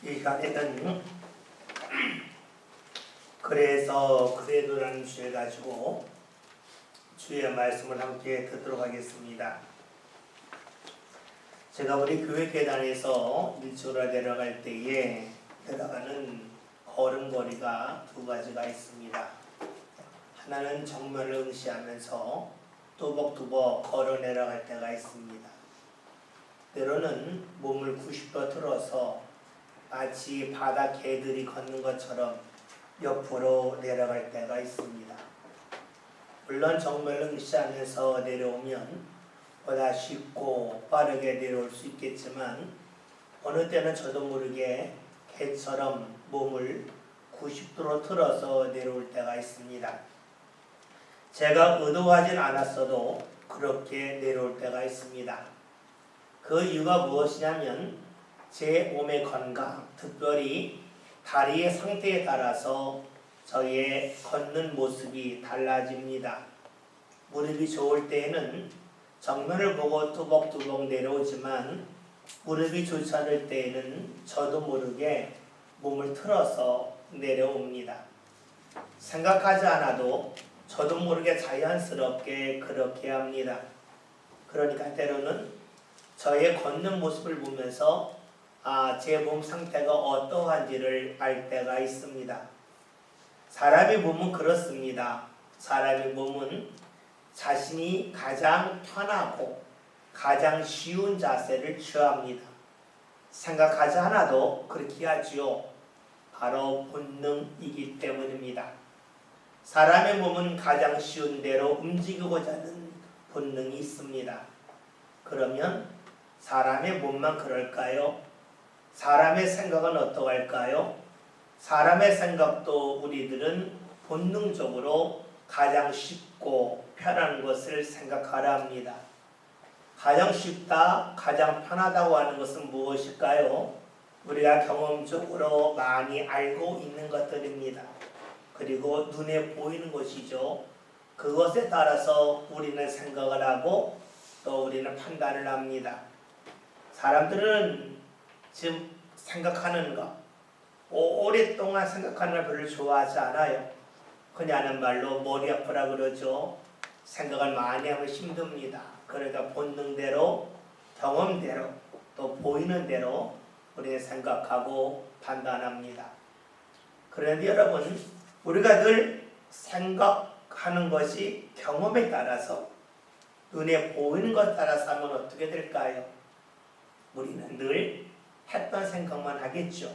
이 시간에는 그래서 그래도라는 주제를 가지고 주의 말씀을 함께 듣도록 하겠습니다. 제가 우리 교회 계단에서 일주일에 내려갈 때에 내려가는 걸음걸이가 두 가지가 있습니다. 하나는 정면을 응시하면서 또벅또벅 걸어 내려갈 때가 있습니다. 때로는 몸을 90도 틀어서 마치 바다 개들이 걷는 것처럼 옆으로 내려갈 때가 있습니다. 물론 정면을 응시하면서 내려오면 보다 쉽고 빠르게 내려올 수 있겠지만 어느 때는 저도 모르게 개처럼 몸을 90도로 틀어서 내려올 때가 있습니다. 제가 의도하진 않았어도 그렇게 내려올 때가 있습니다. 그 이유가 무엇이냐면 제 몸의 건강, 특별히 다리의 상태에 따라서 저의 걷는 모습이 달라집니다. 무릎이 좋을 때에는 정면을 보고 뚜벅뚜벅 내려오지만 무릎이 좋지 않을 때에는 저도 모르게 몸을 틀어서 내려옵니다. 생각하지 않아도 저도 모르게 자연스럽게 그렇게 합니다. 그러니까 때로는 저의 걷는 모습을 보면서 제 몸 상태가 어떠한지를 알 때가 있습니다. 사람의 몸은 그렇습니다. 사람의 몸은 자신이 가장 편하고 가장 쉬운 자세를 취합니다. 생각하지 않아도 그렇게 하지요. 바로 본능이기 때문입니다. 사람의 몸은 가장 쉬운 대로 움직이고자 하는 본능이 있습니다. 그러면 사람의 몸만 그럴까요? 사람의 생각은 어떠할까요? 사람의 생각도 우리들은 본능적으로 가장 쉽고 편한 것을 생각하려 합니다. 가장 쉽다, 가장 편하다고 하는 것은 무엇일까요? 우리가 경험적으로 많이 알고 있는 것들입니다. 그리고 눈에 보이는 것이죠. 그것에 따라서 우리는 생각을 하고 또 우리는 판단을 합니다. 사람들은 지금 생각하는 것, 오랫동안 생각하는 걸 별로 좋아하지 않아요. 그냥 하는 말로 머리 아프라 그러죠. 생각을 많이 하면 힘듭니다. 그러니까 본능대로, 경험대로, 또 보이는 대로 우리는 생각하고 판단합니다. 그런데 여러분, 우리가 늘 생각하는 것이 경험에 따라서, 눈에 보이는 것 따라서 하면 어떻게 될까요? 우리는 늘 했던 생각만 하겠죠.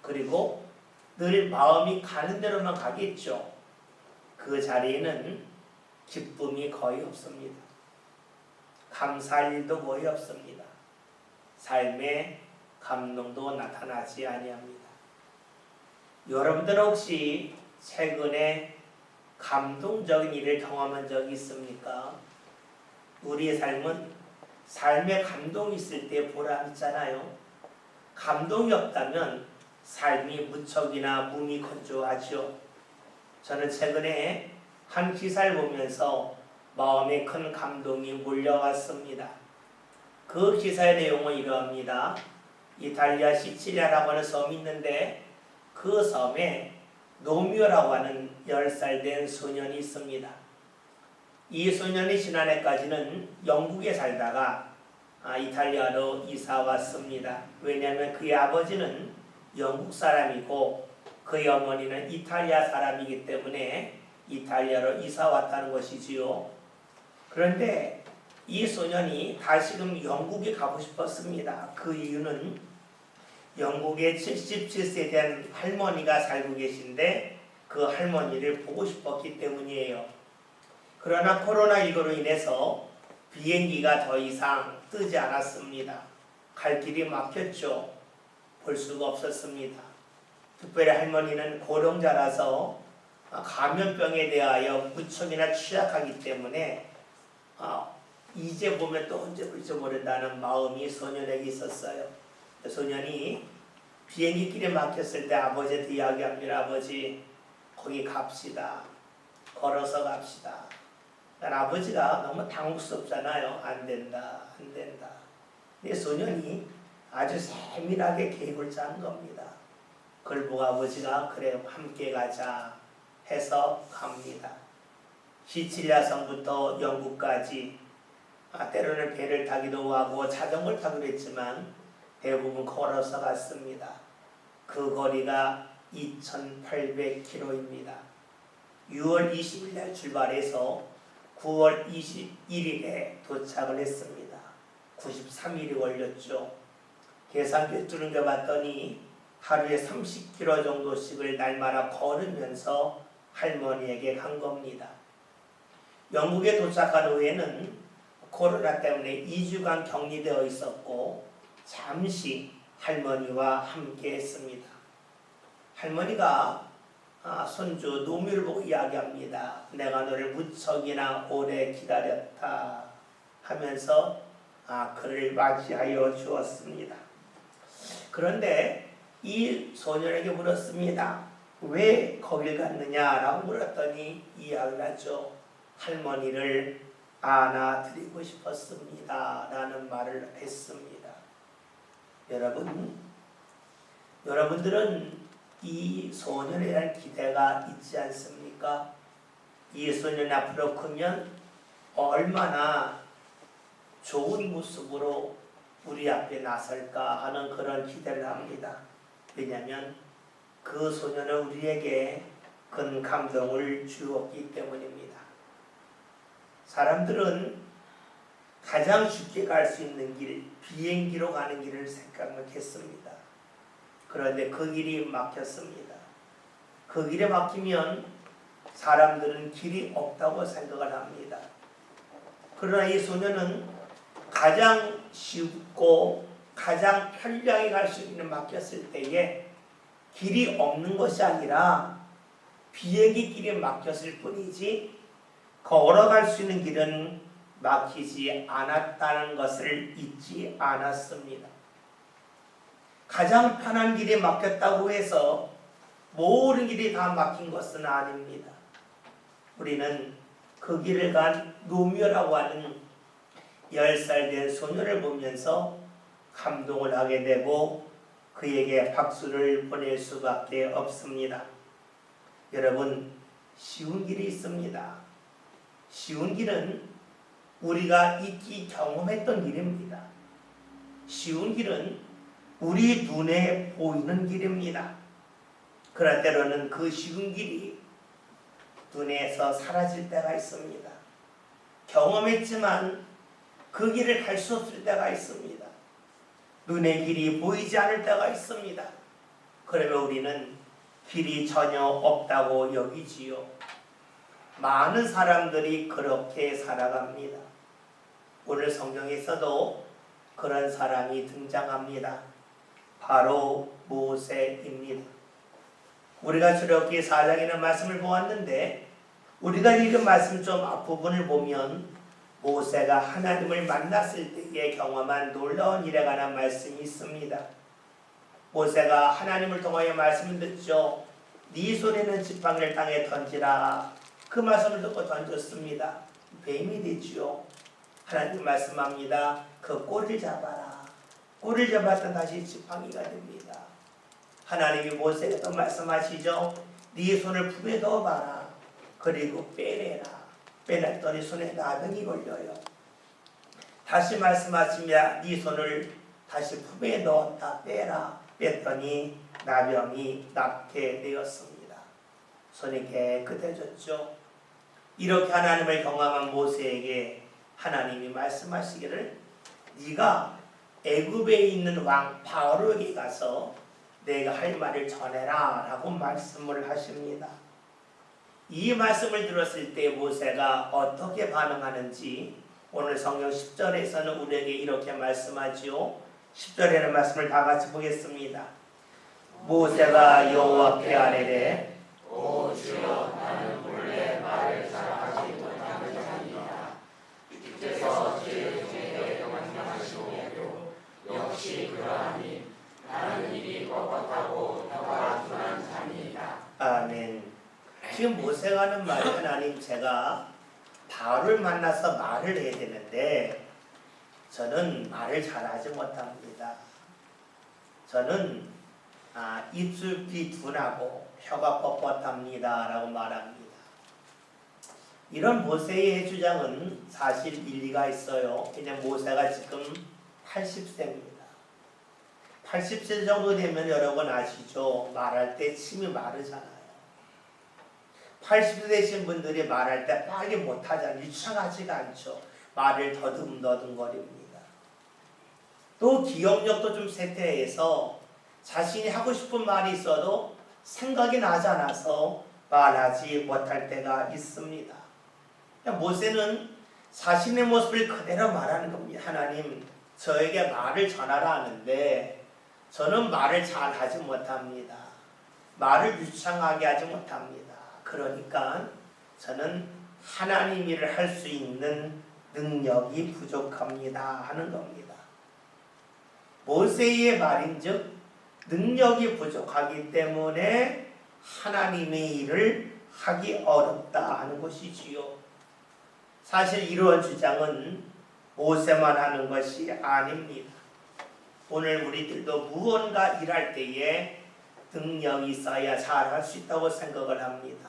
그리고 늘 마음이 가는 대로만 가겠죠. 그 자리에는 기쁨이 거의 없습니다. 감사할 일도 거의 없습니다. 삶의 감동도 나타나지 아니합니다. 여러분들은 혹시 최근에 감동적인 일을 경험한 적이 있습니까? 우리의 삶에 감동이 있을 때 보람 있잖아요. 감동이 없다면 삶이 무척이나 무미건조하죠. 저는 최근에 한 기사를 보면서 마음에 큰 감동이 몰려왔습니다. 그 기사의 내용은 이러합니다. 이탈리아 시칠리아라고 하는 섬이 있는데 그 섬에 노미오라고 하는 10살 된 소년이 있습니다. 이 소년이 지난해까지는 영국에 살다가 이탈리아로 이사 왔습니다. 왜냐하면 그의 아버지는 영국 사람이고 그의 어머니는 이탈리아 사람이기 때문에 이탈리아로 이사 왔다는 것이지요. 그런데 이 소년이 다시금 영국에 가고 싶었습니다. 그 이유는 영국에 77세 된 할머니가 살고 계신데 그 할머니를 보고 싶었기 때문이에요. 그러나 코로나19로 인해서 비행기가 더 이상 뜨지 않았습니다. 갈 길이 막혔죠. 볼 수가 없었습니다. 특별히 할머니는 고령자라서 감염병에 대하여 무척이나 취약하기 때문에 이제 보면 또 언제 볼지 모른다는 마음이 소년에게 있었어요. 소년이 비행기 길에 막혔을 때 아버지한테 이야기합니다. 아버지, 거기 갑시다. 걸어서 갑시다. 아버지가 너무 당혹스럽잖아요. 안 된다. 내 소년이 아주 세밀하게 계획을 짠 겁니다. 그걸 보고 아버지가 그래 함께 가자 해서 갑니다. 시칠리아성부터 영국까지 때로는 배를 타기도 하고 자전거를 타기도 했지만 대부분 걸어서 갔습니다. 그 거리가 2,800km입니다. 6월 20일 날 출발해서 9월 21일에 도착을 했습니다. 93일이 걸렸죠. 계산기 두른겨 봤더니 하루에 30km 정도씩을 날마다 걸으면서 할머니에게 간 겁니다. 영국에 도착한 후에는 코로나 때문에 2주간 격리되어 있었고 잠시 할머니와 함께 했습니다. 할머니가 손주 노미를 보고 이야기합니다. 내가 너를 무척이나 오래 기다렸다 하면서 그를 맞이하여 주었습니다. 그런데 이 소년에게 물었습니다. 왜 거길 갔느냐라고 물었더니 이야기를 하죠. 할머니를 안아드리고 싶었습니다 라는 말을 했습니다. 여러분들은 이 소년에 대한 기대가 있지 않습니까? 이 소년이 앞으로 크면 얼마나 좋은 모습으로 우리 앞에 나설까 하는 그런 기대를 합니다. 왜냐하면 그 소년은 우리에게 큰 감동을 주었기 때문입니다. 사람들은 가장 쉽게 갈 수 있는 길, 비행기로 가는 길을 생각했습니다. 그런데 그 길이 막혔습니다. 그 길에 막히면 사람들은 길이 없다고 생각을 합니다. 그러나 이 소년은 가장 쉽고 가장 편리하게 갈 수 있는 막혔을 때에 길이 없는 것이 아니라 비행기 길이 막혔을 뿐이지 걸어갈 수 있는 길은 막히지 않았다는 것을 잊지 않았습니다. 가장 편한 길이 막혔다고 해서 모든 길이 다 막힌 것은 아닙니다. 우리는 그 길을 간 노미오라고 하는 10살 된 소녀를 보면서 감동을 하게 되고 그에게 박수를 보낼 수밖에 없습니다. 여러분, 쉬운 길이 있습니다. 쉬운 길은 우리가 익히 경험했던 길입니다. 쉬운 길은 우리 눈에 보이는 길입니다. 그럴 때로는 그 쉬운 길이 눈에서 사라질 때가 있습니다. 경험했지만 그 길을 갈 수 없을 때가 있습니다. 눈의 길이 보이지 않을 때가 있습니다. 그러면 우리는 길이 전혀 없다고 여기지요. 많은 사람들이 그렇게 살아갑니다. 오늘 성경에서도 그런 사람이 등장합니다. 바로 모세입니다. 우리가 출애굽기 4장에는 말씀을 보았는데 우리가 읽은 말씀 좀 앞부분을 보면 모세가 하나님을 만났을 때에 경험한 놀라운 일에 관한 말씀이 있습니다. 모세가 하나님을 통하여 말씀을 듣죠. 네 손에는 지팡이를 땅에 던지라. 그 말씀을 듣고 던졌습니다. 뱀이 되지요. 하나님 말씀합니다. 그 꼬리를 잡아라. 꼬리를 잡았더니 다시 지팡이가 됩니다. 하나님이 모세에게 또 말씀하시죠. 네 손을 품에 넣어봐라. 그리고 빼내라. 빼냈더니 손에 나병이 걸려요. 다시 말씀하시며 네 손을 다시 품에 넣었다 빼라. 뺐더니 나병이 낫게 되었습니다. 손이 깨끗해졌죠. 이렇게 하나님을 경험한 모세에게 하나님이 말씀하시기를 네가 애굽에 있는 왕 바로에게 가서 내가 할 말을 전해라 라고 말씀을 하십니다. 이 말씀을 들었을 때 모세가 어떻게 반응하는지 오늘 성경 10절에서는 우리에게 이렇게 말씀하지요. 10절에는 말씀을 다 같이 보겠습니다. 모세가 여호와께 아뢰되 오 주여 나는 본래 말을 잘하지 못하는 자니이다. 주께서 제게 말씀하시오에도 역시 그러하니 나는 입이 뻣뻣하고 혀가 둔한 자니이다. 아멘. 지금 모세가 하는 말이 하나님 제가 바울을 만나서 말을 해야 되는데 저는 말을 잘하지 못합니다. 저는 입술이 둔하고 혀가 뻣뻣합니다 라고 말합니다. 이런 모세의 주장은 사실 일리가 있어요. 왜냐하면 모세가 지금 80세입니다. 80세 정도 되면 여러분 아시죠? 말할 때 침이 마르잖아요. 80세 되신 분들이 말할 때 빨리 못하잖아요. 유창하지가 않죠. 말을 더듬더듬거립니다. 또 기억력도 좀 쇠퇴해서 자신이 하고 싶은 말이 있어도 생각이 나지 않아서 말하지 못할 때가 있습니다. 모세는 자신의 모습을 그대로 말하는 겁니다. 하나님, 저에게 말을 전하라 하는데 저는 말을 잘 하지 못합니다. 말을 유창하게 하지 못합니다. 그러니까 저는 하나님 일을 할 수 있는 능력이 부족합니다 하는 겁니다. 모세의 말인즉 능력이 부족하기 때문에 하나님의 일을 하기 어렵다 하는 것이지요. 사실 이러한 주장은 모세만 하는 것이 아닙니다. 오늘 우리들도 무언가 일할 때에 능력이 있어야 잘할 수 있다고 생각을 합니다.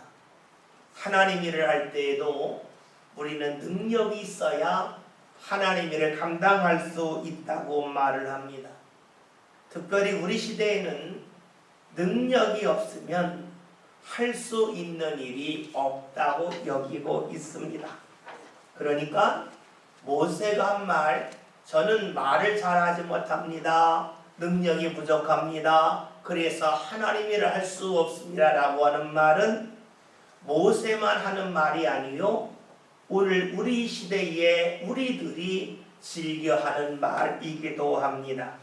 하나님 일을 할 때에도 우리는 능력이 있어야 하나님 일을 감당할 수 있다고 말을 합니다. 특별히 우리 시대에는 능력이 없으면 할 수 있는 일이 없다고 여기고 있습니다. 그러니까 모세가 한 말, 저는 말을 잘하지 못합니다. 능력이 부족합니다. 그래서 하나님 일을 할 수 없습니다 라고 하는 말은 모세만 하는 말이 아니요, 오늘 우리 시대에 우리들이 즐겨하는 말이기도 합니다.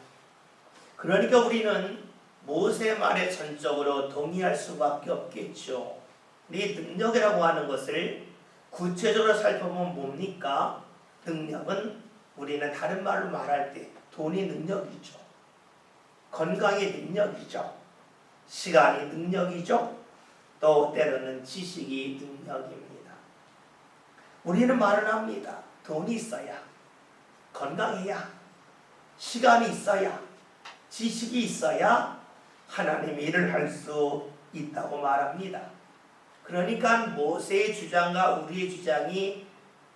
그러니까 우리는 모세 말에 전적으로 동의할 수밖에 없겠죠. 이 능력이라고 하는 것을 구체적으로 살펴보면 뭡니까? 능력은 우리는 다른 말로 말할 때 돈이 능력이죠. 건강이 능력이죠. 시간이 능력이죠. 또 때로는 지식이 능력입니다. 우리는 말을 합니다. 돈이 있어야, 건강해야, 시간이 있어야, 지식이 있어야 하나님 일을 할 수 있다고 말합니다. 그러니까 모세의 주장과 우리의 주장이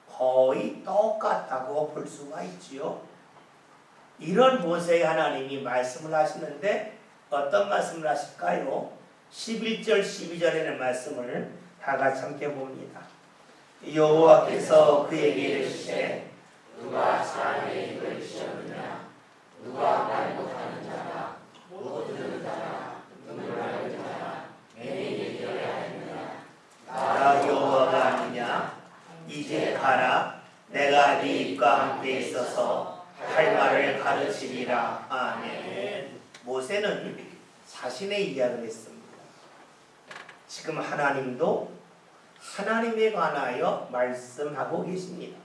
거의 똑같다고 볼 수가 있지요. 이런 모세의 하나님이 말씀을 하시는데 어떤 말씀을 하실까요? 11절 12절에는 말씀을 다 같이 함께 봅니다. 여호와께서 그에게 이르시되 누가 사람의 입을 찢었느냐? 누가 말 못하는 자나? 못 듣는 자나? 눈을 맑은 자나? 내게 얘기하야 했느냐? 나 여호와가 아니냐? 이제 가라. 내가 네 입과 함께 있어서 할 말을 가르치리라. 아멘. 모세는 자신의 이야기를 했습니다. 지금 하나님도 하나님에 관하여 말씀하고 계십니다.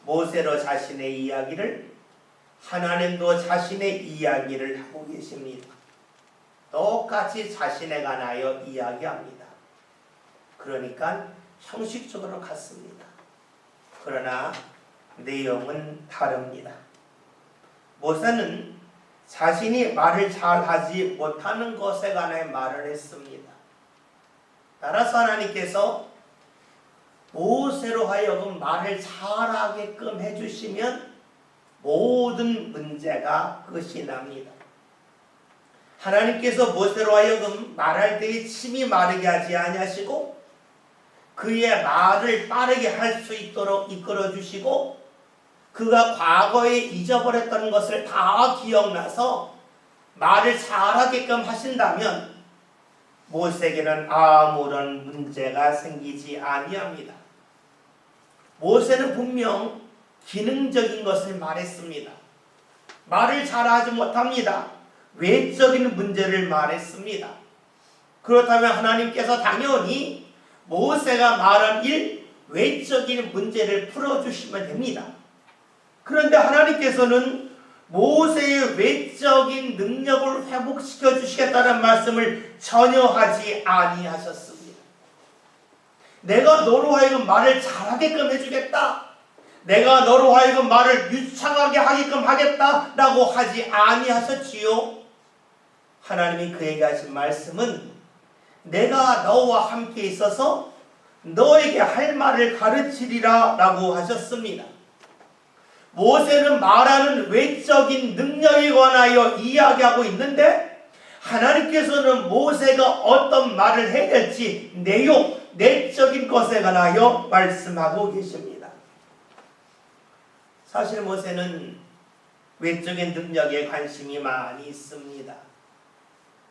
모세로 자신의 이야기를, 하나님도 자신의 이야기를 하고 계십니다. 똑같이 자신에 관하여 이야기합니다. 그러니까 형식적으로 같습니다. 그러나 내용은 다릅니다. 모세는 자신이 말을 잘하지 못하는 것에 관해 말을 했습니다. 따라서 하나님께서 모세로 하여금 말을 잘하게끔 해주시면 모든 문제가 끝이 납니다. 하나님께서 모세로 하여금 말할 때에 침이 마르게 하지 아니하시고 그의 말을 빠르게 할 수 있도록 이끌어 주시고 그가 과거에 잊어버렸던 것을 다 기억나서 말을 잘하게끔 하신다면 모세에게는 아무런 문제가 생기지 아니합니다. 모세는 분명 기능적인 것을 말했습니다. 말을 잘하지 못합니다. 외적인 문제를 말했습니다. 그렇다면 하나님께서 당연히 모세가 말한 일, 외적인 문제를 풀어주시면 됩니다. 그런데 하나님께서는 모세의 외적인 능력을 회복시켜 주시겠다는 말씀을 전혀 하지 아니하셨습니다. 내가 너로 하여금 말을 잘하게끔 해주겠다. 내가 너로 하여금 말을 유창하게 하게끔 하겠다라고 하지 아니하셨지요. 하나님이 그에게 하신 말씀은 내가 너와 함께 있어서 너에게 할 말을 가르치리라 라고 하셨습니다. 모세는 말하는 외적인 능력에 관하여 이야기하고 있는데 하나님께서는 모세가 어떤 말을 해야 될지 내용, 내적인 것에 관하여 말씀하고 계십니다. 사실 모세는 외적인 능력에 관심이 많이 있습니다.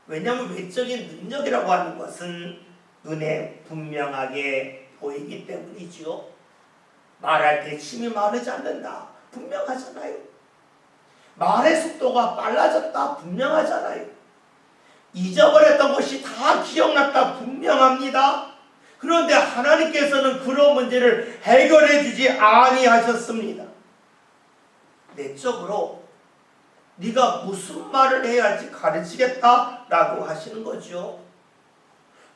왜냐하면 외적인 능력이라고 하는 것은 눈에 분명하게 보이기 때문이죠. 말할 때 침이 마르지 않는다. 분명하잖아요. 말의 속도가 빨라졌다. 분명하잖아요. 잊어버렸던 것이 다 기억났다. 분명합니다. 그런데 하나님께서는 그런 문제를 해결해 주지 아니하셨습니다. 내적으로 네가 무슨 말을 해야 할지 가르치겠다라고 하시는 거죠.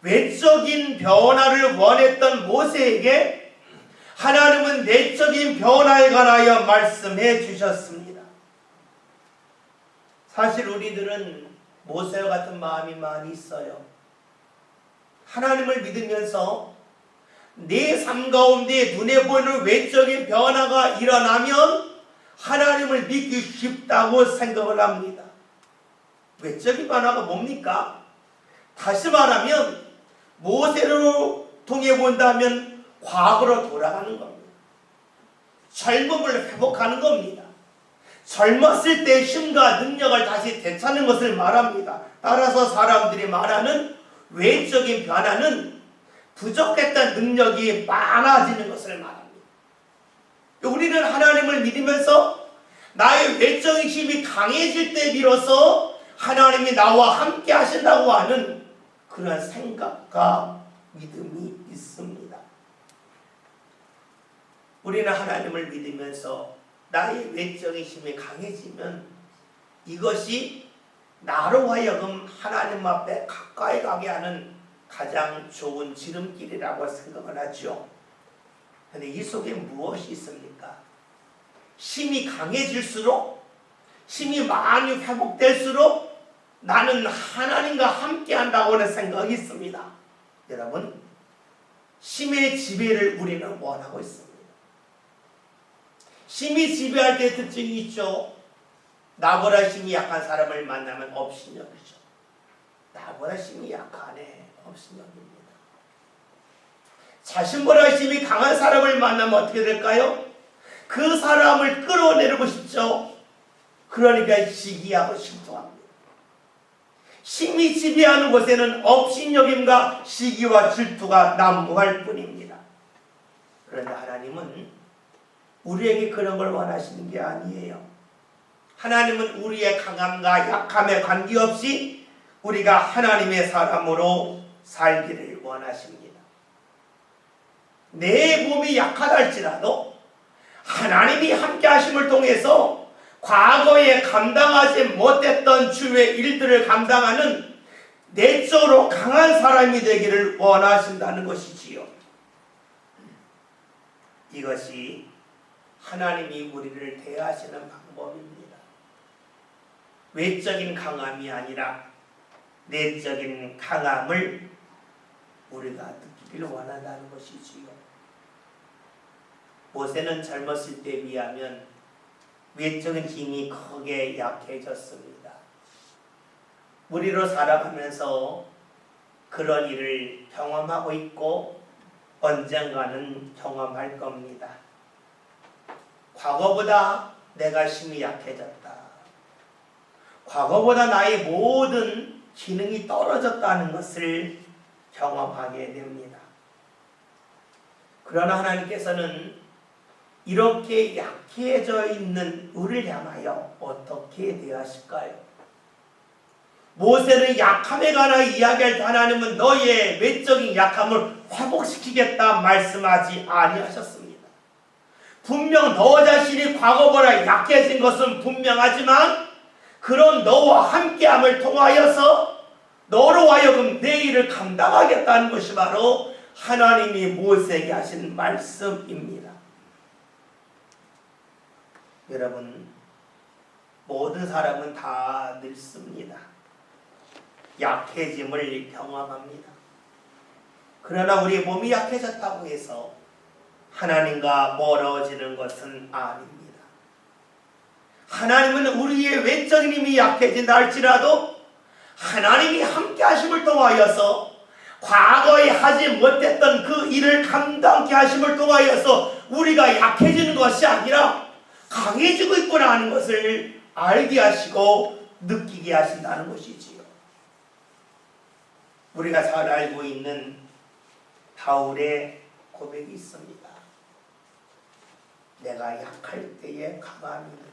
외적인 변화를 원했던 모세에게 하나님은 내적인 변화에 관하여 말씀해 주셨습니다. 사실 우리들은 모세와 같은 마음이 많이 있어요. 하나님을 믿으면서 내 삶 가운데 눈에 보이는 외적인 변화가 일어나면 하나님을 믿기 쉽다고 생각을 합니다. 외적인 변화가 뭡니까? 다시 말하면 모세로 통해 본다면 과거로 돌아가는 겁니다. 젊음을 회복하는 겁니다. 젊었을 때 힘과 능력을 다시 되찾는 것을 말합니다. 따라서 사람들이 말하는 외적인 변화는 부족했던 능력이 많아지는 것을 말합니다. 우리는 하나님을 믿으면서 나의 외적인 힘이 강해질 때 비로소 하나님이 나와 함께 하신다고 하는 그런 생각과 믿음이 있습니다. 우리는 하나님을 믿으면서 나의 외적인 힘이 강해지면 이것이 나로 하여금 하나님 앞에 가까이 가게 하는 가장 좋은 지름길이라고 생각을 하죠. 그런데 이 속에 무엇이 있습니까? 힘이 강해질수록, 힘이 많이 회복될수록 나는 하나님과 함께 한다고 하는 생각이 있습니다. 여러분, 힘의 지배를 우리는 원하고 있습니다. 힘이 지배할 때 특징이 있죠. 나보다 힘이 약한 사람을 만나면 업신여기죠. 나보다 힘이 약하네, 업신여깁니다. 자신보다 힘이 강한 사람을 만나면 어떻게 될까요? 그 사람을 끌어내리고 싶죠. 그러니까 시기하고 질투합니다. 힘이 지배하는 곳에는 업신여김과 시기와 질투가 난무할 뿐입니다. 그런데 하나님은 우리에게 그런 걸 원하시는 게 아니에요. 하나님은 우리의 강함과 약함에 관계없이 우리가 하나님의 사람으로 살기를 원하십니다. 내 몸이 약하다 할지라도 하나님이 함께 하심을 통해서 과거에 감당하지 못했던 주의 일들을 감당하는 내적으로 강한 사람이 되기를 원하신다는 것이지요. 이것이 하나님이 우리를 대하시는 방법입니다. 외적인 강함이 아니라 내적인 강함을 우리가 느끼기를 원한다는 것이지요. 모세는 젊었을 때에 비하면 외적인 힘이 크게 약해졌습니다. 무리로 살아가면서 그런 일을 경험하고 있고 언젠가는 경험할 겁니다. 과거보다 내가 힘이 약해졌다. 과거보다 나의 모든 기능이 떨어졌다는 것을 경험하게 됩니다. 그러나 하나님께서는 이렇게 약해져 있는 우리를 향하여 어떻게 대하실까요? 모세는 약함에 관하여 이야기할 때 하나님은 너의 외적인 약함을 회복시키겠다 말씀하지 아니하셨습니다. 분명 너 자신이 과거보다 약해진 것은 분명하지만 그런 너와 함께함을 통하여서 너로 하여금 내 일을 감당하겠다는 것이 바로 하나님이 모세에게 하신 말씀입니다. 여러분, 모든 사람은 다 늙습니다. 약해짐을 경험합니다. 그러나 우리 몸이 약해졌다고 해서 하나님과 멀어지는 것은 아닙니다. 하나님은 우리의 외적인 힘이 약해진다 할지라도 하나님이 함께 하심을 통하여서 과거에 하지 못했던 그 일을 감당케 하심을 통하여서 우리가 약해지는 것이 아니라 강해지고 있구나 하는 것을 알게 하시고 느끼게 하신다는 것이지요. 우리가 잘 알고 있는 바울의 고백이 있습니다. 내가 약할 때에 강함이니라.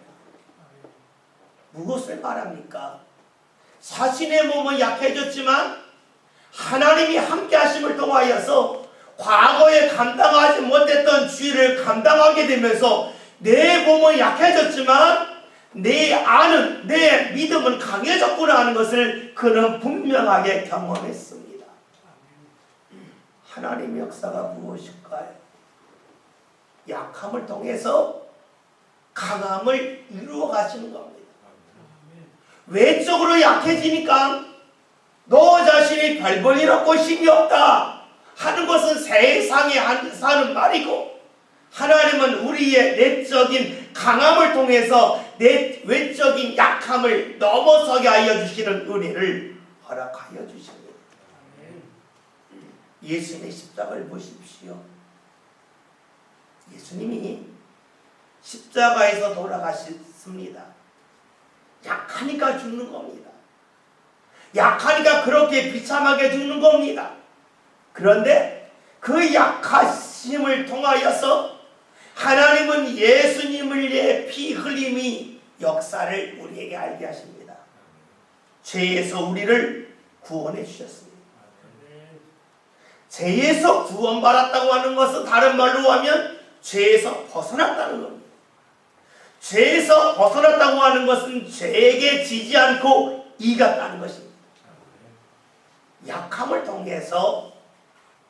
무엇을 말합니까? 자신의 몸은 약해졌지만 하나님이 함께 하심을 통하여서 과거에 감당하지 못했던 죄를 감당하게 되면서 내 몸은 약해졌지만 내 안은, 내 믿음은 강해졌구나 하는 것을 그는 분명하게 경험했습니다. 하나님의 역사가 무엇일까요? 약함을 통해서 강함을 이루어 가시는 겁니다. 외적으로 약해지니까 너 자신이 별 볼 일 없고 힘이 없다 하는 것은 세상에 사는 말이고, 하나님은 우리의 내적인 강함을 통해서 내 외적인 약함을 넘어서게 하여 주시는 은혜를 허락하여 주십니다. 예수님의 십자가를 보십시오. 예수님이 십자가에서 돌아가셨습니다. 약하니까 죽는 겁니다. 약하니까 그렇게 비참하게 죽는 겁니다. 그런데 그 약하심을 통하여서 하나님은 예수님을 위해 피 흘림이 역사를 우리에게 알게 하십니다. 죄에서 우리를 구원해 주셨습니다. 죄에서 구원받았다고 하는 것은 다른 말로 하면 죄에서 벗어났다는 겁니다. 죄에서 벗어났다고 하는 것은 죄에게 지지 않고 이겼다는 것입니다. 약함을 통해서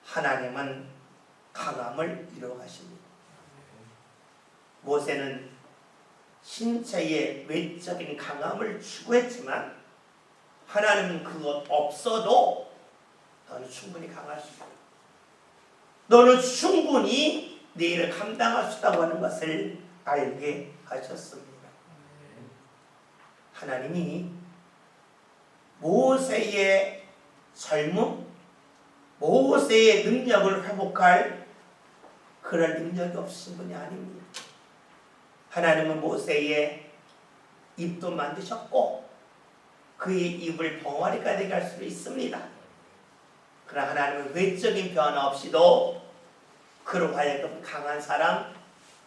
하나님은 강함을 이루어 가십니다. 모세는 신체의 외적인 강함을 추구했지만 하나님은 그것 없어도 너는 충분히 강할 수 있다. 너는 충분히 내 일을 감당할 수 있다고 하는 것을 알게 하셨습니다. 하나님이 모세의 젊음, 모세의 능력을 회복할 그런 능력이 없으신 분이 아닙니다. 하나님은 모세의 입도 만드셨고 그의 입을 병아리가 되게 할 수도 있습니다. 그러나 하나님은 외적인 변화 없이도 그로 하여금 강한 사람,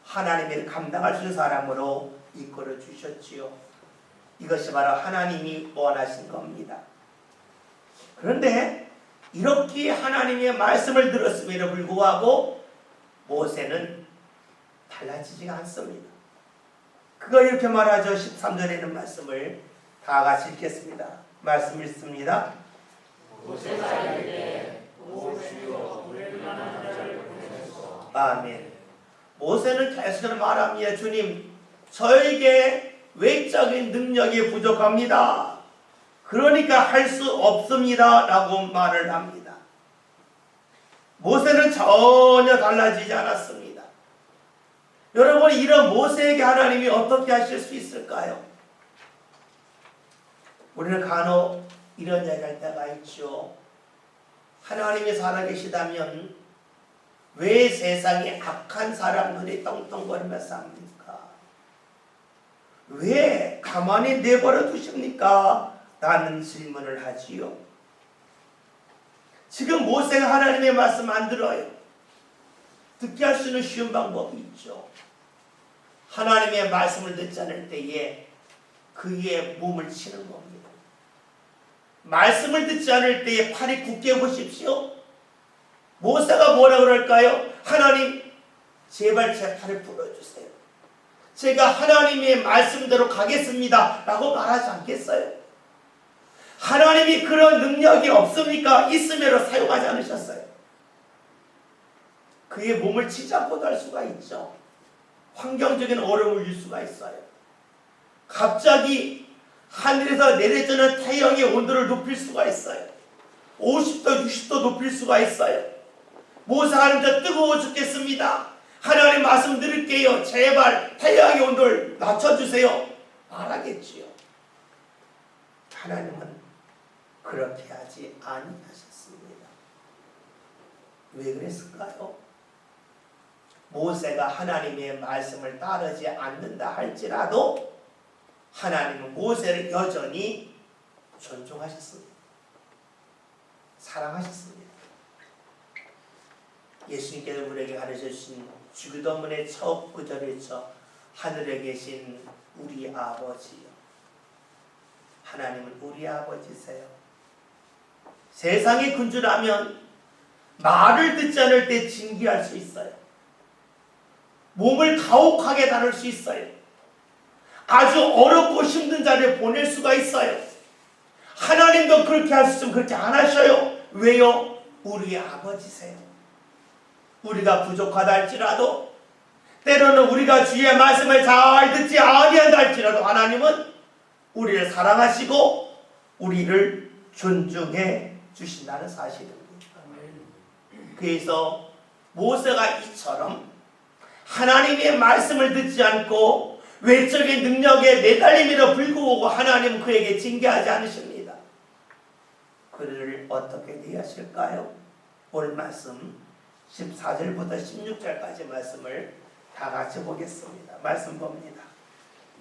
하나님의 일을 감당할 수 있는 사람으로 이끌어 주셨지요. 이것이 바로 하나님이 원하신 겁니다. 그런데 이렇게 하나님의 말씀을 들었음에도 불구하고 모세는 달라지지가 않습니다. 그가 이렇게 말하죠. 13절에 있는 말씀을 다 같이 읽겠습니다. 말씀 읽습니다. 모세가 이르되 오 주여 우리를 만난 자를 보내소서. 아멘. 모세는 계속해서 말합니다. 주님, 저에게 외적인 능력이 부족합니다. 그러니까 할 수 없습니다 라고 말을 합니다. 모세는 전혀 달라지지 않았습니다. 여러분, 이런 모세에게 하나님이 어떻게 하실 수 있을까요? 우리는 간혹 이런 얘기 할 때가 있죠. 하나님이 살아계시다면 왜 세상에 악한 사람들이 떵떵거리며 삽니까? 왜 가만히 내버려 두십니까? 라는 질문을 하지요. 지금 모세가 하나님의 말씀 안 들어요. 듣게 할 수 있는 쉬운 방법이 있죠. 하나님의 말씀을 듣지 않을 때에 그의 몸을 치는 겁니다. 말씀을 듣지 않을 때에 팔이 굳게 보십시오. 모세가 뭐라 그럴까요? 하나님, 제발 제 팔을 풀어주세요. 제가 하나님의 말씀대로 가겠습니다 라고 말하지 않겠어요? 하나님이 그런 능력이 없습니까? 있음에도 사용하지 않으셨어요. 그의 몸을 치지 않고도 할 수가 있죠. 환경적인 어려움을 줄 수가 있어요. 갑자기 하늘에서 내려지는 태양의 온도를 높일 수가 있어요. 50도, 60도 높일 수가 있어요. 모세가 하나님 저 뜨거워 죽겠습니다. 하나님 말씀 드릴게요. 제발 태양의 온도를 낮춰주세요. 말하겠지요. 하나님은 그렇게 하지 아니하셨습니다. 왜 그랬을까요? 모세가 하나님의 말씀을 따르지 않는다 할지라도 하나님은 모세를 여전히 존중하셨습니다. 사랑하셨습니다. 예수님께서 우리에게 가르쳐주신 주기도문의 첫 구절이죠. 하늘에 계신 우리 아버지요. 하나님은 우리 아버지세요. 세상의 군주라면 말을 듣지 않을 때 징계할 수 있어요. 몸을 가혹하게 다룰 수 있어요. 아주 어렵고 힘든 자리에 보낼 수가 있어요. 하나님도 그렇게 할 수 있으면 그렇게 안 하셔요. 왜요? 우리 아버지세요. 우리가 부족하다 할지라도 때로는 우리가 주의 말씀을 잘 듣지 아니한다 할지라도 하나님은 우리를 사랑하시고 우리를 존중해 주신다는 사실입니다. 그래서 모세가 이처럼 하나님의 말씀을 듣지 않고 외적인 능력에 매달림에도 불구하고 하나님은 그에게 징계하지 않으십니다. 그를 어떻게 대하실까요? 오늘 말씀 14절부터 16절까지 말씀을 다 같이 보겠습니다. 말씀 봅니다.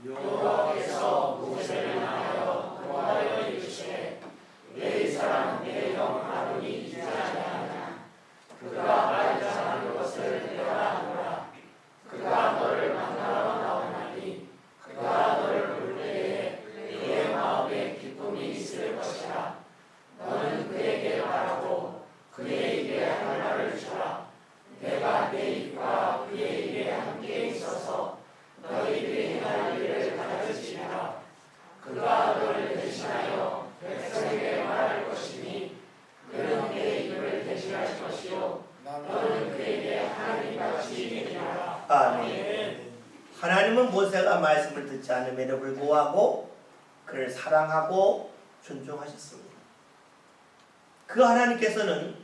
여호와께서 모세를 향하여 고하여 이르시되 왜 이 사람 내 형 아론이 잊지 아니하냐. 그가 알지 않은 것을 내가 알노라. 그가 너를 만나러 나오나니 그가 너를 볼 때에 그의 마음에 기쁨이 있을 것이라. 너는 그에게 말하고 그의 입에 할 말을 주라. 내가 내 입과 그의 입에 함께 있어서 너희들이 행할 일을 가르치리라. 그가 너를 대신하여 백성에게 말할 것이니 그는 내 입을 대신할 것이요 너는 그에게 하나님같이 되리라. 아멘. 하나님은 모세가 말씀을 듣지 않음에도 불구하고 그를 사랑하고 존중하셨습니다. 그 하나님께서는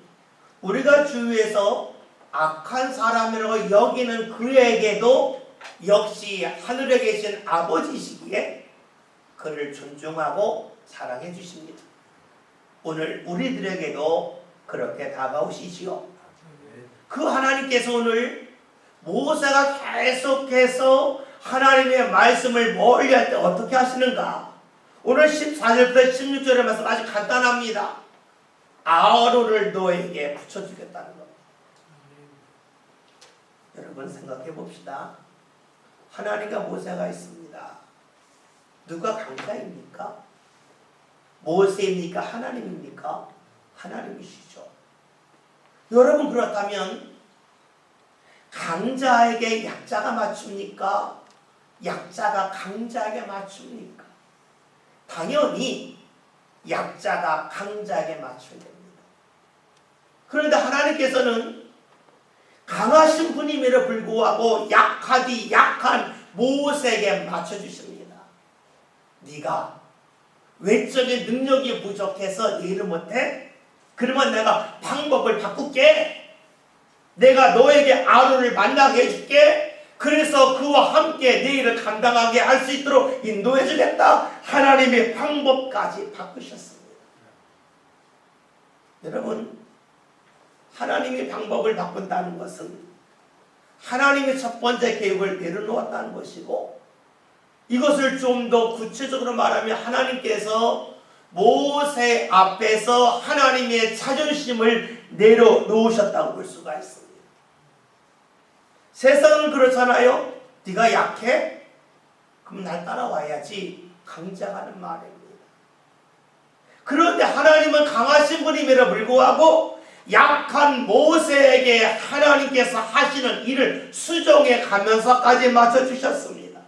우리가 주위에서 악한 사람이라고 여기는 그에게도 역시 하늘에 계신 아버지시기에 그를 존중하고 사랑해 주십니다. 오늘 우리들에게도 그렇게 다가오시지요. 그 하나님께서 오늘 모세가 계속해서 하나님의 말씀을 멀리 할 때 어떻게 하시는가? 오늘 14절부터 16절의 말씀 아주 간단합니다. 아론을 너에게 붙여주겠다는 겁니다. 여러분 생각해 봅시다. 하나님과 모세가 있습니다. 누가 강자입니까? 모세입니까? 하나님입니까? 하나님이시죠. 여러분 그렇다면 강자에게 약자가 맞춥니까? 약자가 강자에게 맞춥니까? 당연히 약자가 강자에게 맞춰야 됩니다. 그런데 하나님께서는 강하신 분임에도 불구하고 약하디 약한 모세에게 맞춰주십니다. 네가 외적인 능력이 부족해서 일을 못해? 그러면 내가 방법을 바꿀게. 내가 너에게 아론을 만나게 해줄게. 그래서 그와 함께 내 일을 감당하게 할 수 있도록 인도해 주겠다. 하나님의 방법까지 바꾸셨습니다. 여러분, 하나님의 방법을 바꾼다는 것은 하나님의 첫 번째 계획을 내려놓았다는 것이고, 이것을 좀 더 구체적으로 말하면 하나님께서 모세 앞에서 하나님의 자존심을 내려놓으셨다고 볼 수가 있습니다. 세상은 그렇잖아요. 네가 약해? 그럼 날 따라와야지. 강자하는 말입니다. 그런데 하나님은 강하신 분임에도 불구하고 약한 모세에게 하나님께서 하시는 일을 수정해 가면서까지 맞춰주셨습니다.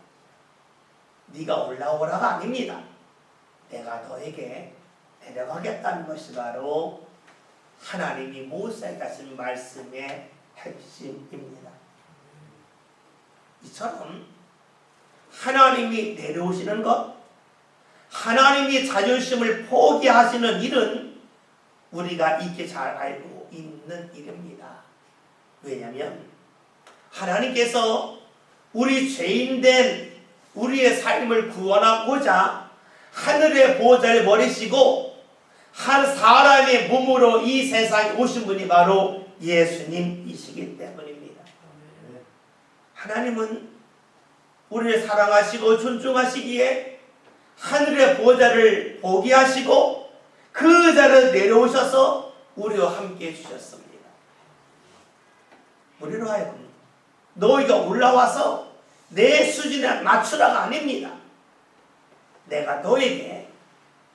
네가 올라오라가 아닙니다. 내가 너에게 데려가겠다는 것이 바로 하나님이 모세에게 하신 말씀의 핵심입니다. 이처럼 하나님이 내려오시는 것, 하나님이 자존심을 포기하시는 일은 우리가 익히 잘 알고 있는 일입니다. 왜냐하면 하나님께서 우리 죄인된 우리의 삶을 구원하고자 하늘의 보호자를 버리시고 한 사람의 몸으로 이 세상에 오신 분이 바로 예수님이시기 때문입니다. 하나님은 우리를 사랑하시고 존중하시기에 하늘의 보호자를 포기하시고 그 자를 내려오셔서 우리와 함께 해주셨습니다. 우리로 하여금 너희가 올라와서 내 수준에 맞추라가 아닙니다. 내가 너에게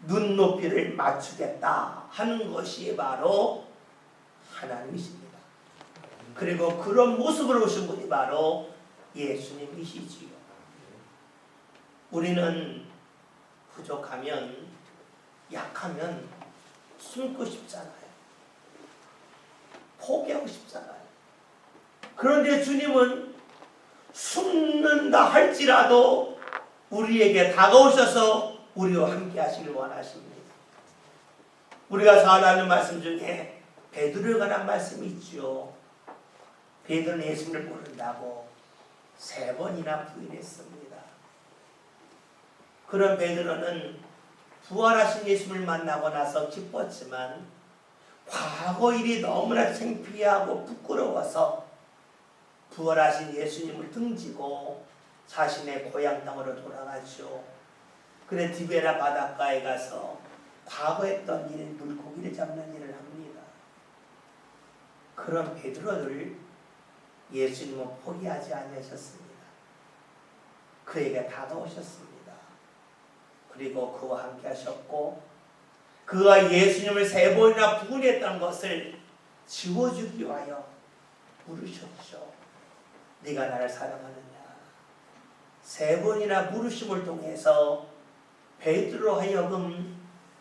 눈높이를 맞추겠다 하는 것이 바로 하나님이십니다. 그리고 그런 모습으로 오신 분이 바로 예수님이시지요. 우리는 부족하면, 약하면 숨고 싶잖아요. 포기하고 싶잖아요. 그런데 주님은 숨는다 할지라도 우리에게 다가오셔서 우리와 함께 하시길 원하십니다. 우리가 잘 아는 말씀 중에 베드로에 관한 말씀이 있죠. 베드로는 예수님을 모른다고 3번이나 부인했습니다. 그런 베드로는 부활하신 예수님을 만나고 나서 기뻤지만 과거 일이 너무나 창피하고 부끄러워서 부활하신 예수님을 등지고 자신의 고향 땅으로 돌아가죠. 그래 디베라 바닷가에 가서 과거 했던 일, 물고기를 잡는 일을 합니다. 그런 베드로를 예수님은 포기하지 아니하셨습니다. 그에게 다가오셨습니다. 그리고 그와 함께 하셨고 그가 예수님을 3번이나 부인했던 것을 지워주기 위하여 물으셨죠. 네가 나를 사랑하느냐. 3번이나 물으심을 통해서 베드로 하여금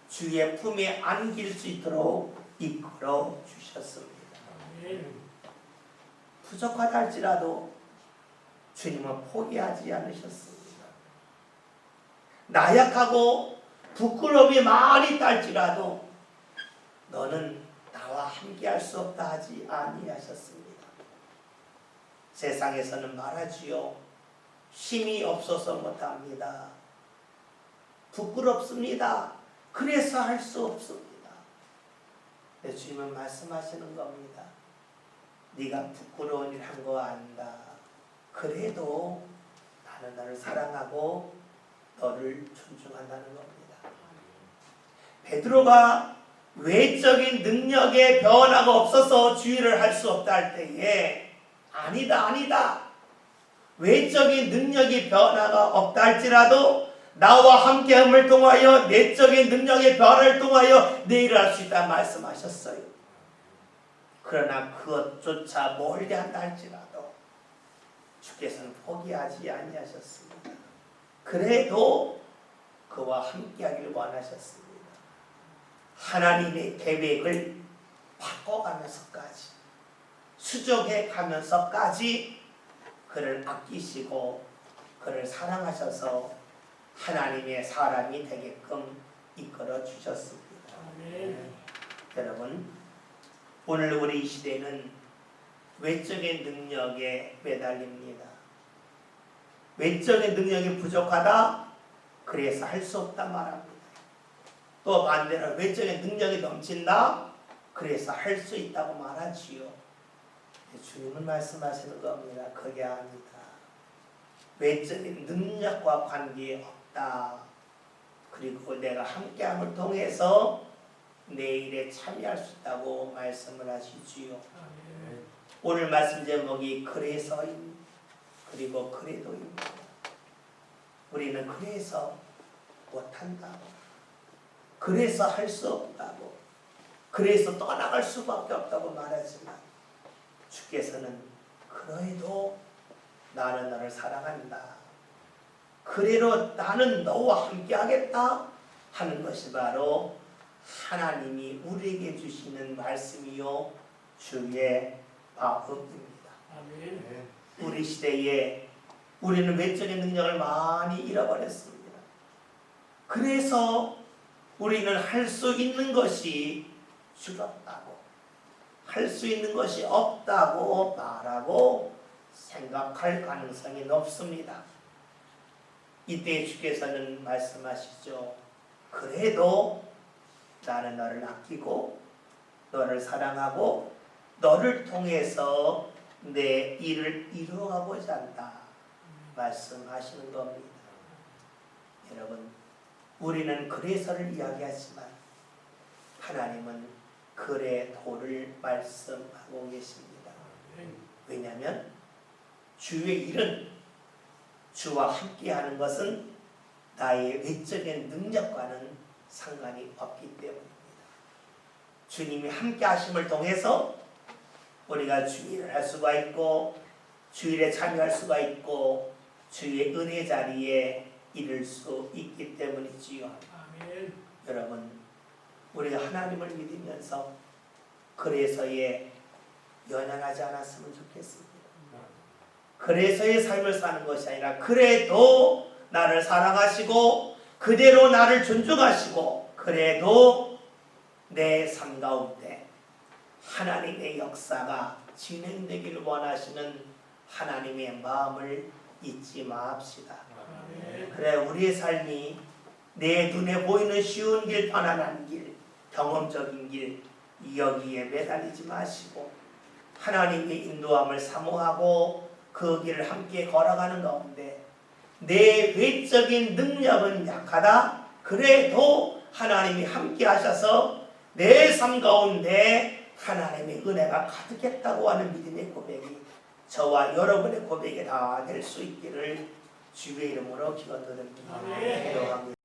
주의 품에 안길 수 있도록 이끌어 주셨습니다. 부족하다 할지라도 주님은 포기하지 않으셨습니다. 나약하고 부끄러움이 많이 딸지라도 너는 나와 함께할 수 없다 하지 아니하셨습니다. 세상에서는 말하지요. 힘이 없어서 못합니다. 부끄럽습니다. 그래서 할 수 없습니다. 내 주님은 말씀하시는 겁니다. 네가 부끄러운 일 한 거 안다. 그래도 나는 너를 사랑하고 너를 존중한다는 겁니다. 베드로가 외적인 능력에 변화가 없어서 주의를 할 수 없다 할 때에 아니다. 외적인 능력이 변화가 없다 할지라도 나와 함께함을 통하여 내적인 능력의 변화를 통하여 내 일을 할 수 있다 말씀하셨어요. 그러나 그것조차 멀게 한다 할지라도 주께서는 포기하지 아니하셨습니다. 그래도 그와 함께하기를 원하셨습니다. 하나님의 계획을 바꿔가면서까지 수정해가면서까지 그를 아끼시고 그를 사랑하셔서 하나님의 사람이 되게끔 이끌어 주셨습니다. 여러분, 오늘 우리 이 시대는 외적인 능력에 매달립니다. 외적인 능력이 부족하다? 그래서 할 수 없다 말합니다. 또 반대로 외적인 능력이 넘친다? 그래서 할 수 있다고 말하지요. 주님은 말씀하시는 겁니다. 그게 아니다. 외적인 능력과 관계없다. 그리고 내가 함께함을 통해서 내 일에 참여할 수 있다고 말씀을 하시지요. 오늘 말씀 제목이 그래서인 그리고 그래도입니다. 우리는 그래서 못한다고, 그래서 할 수 없다고, 그래서 떠나갈 수밖에 없다고 말하지만 주께서는 그래도 나는 너를 사랑한다. 그래도 나는 너와 함께 하겠다 하는 것이 바로 하나님이 우리에게 주시는 말씀이요 주의 마음입니다. 우리 시대에 우리는 외적인 능력을 많이 잃어버렸습니다. 그래서 우리는 할 수 있는 것이 줄었다고, 할 수 있는 것이 없다고 말하고 생각할 가능성이 높습니다. 이때 주께서는 말씀하시죠. 그래도 나는 너를 아끼고 너를 사랑하고 너를 통해서 내 일을 이루어가고자 한다 말씀하시는 겁니다. 여러분, 우리는 그래서를 이야기하지만 하나님은 그래도를 말씀하고 계십니다. 왜냐하면 주의 일은, 주와 함께하는 것은 나의 외적인 능력과는 상관이 없기 때문입니다. 주님이 함께 하심을 통해서 우리가 주일을 할 수가 있고 주일에 참여할 수가 있고 주의 은혜 자리에 이를 수 있기 때문이지요. 아멘. 여러분, 우리가 하나님을 믿으면서 그래서에 연연하지 않았으면 좋겠습니다. 그래서의 삶을 사는 것이 아니라 그래도 나를 사랑하시고 그대로 나를 존중하시고 그래도 내 삶 가운데 하나님의 역사가 진행되기를 원하시는 하나님의 마음을 잊지 맙시다. 그래, 우리의 삶이 내 눈에 보이는 쉬운 길, 편안한 길, 경험적인 길, 여기에 매달리지 마시고 하나님의 인도함을 사모하고 그 길을 함께 걸어가는 가운데 내 외적인 능력은 약하다. 그래도 하나님이 함께 하셔서 내 삶 가운데 하나님의 은혜가 가득했다고 하는 믿음의 고백이 저와 여러분의 고백이 다 될 수 있기를 주의 이름으로 기원드립니다. 기도합니다.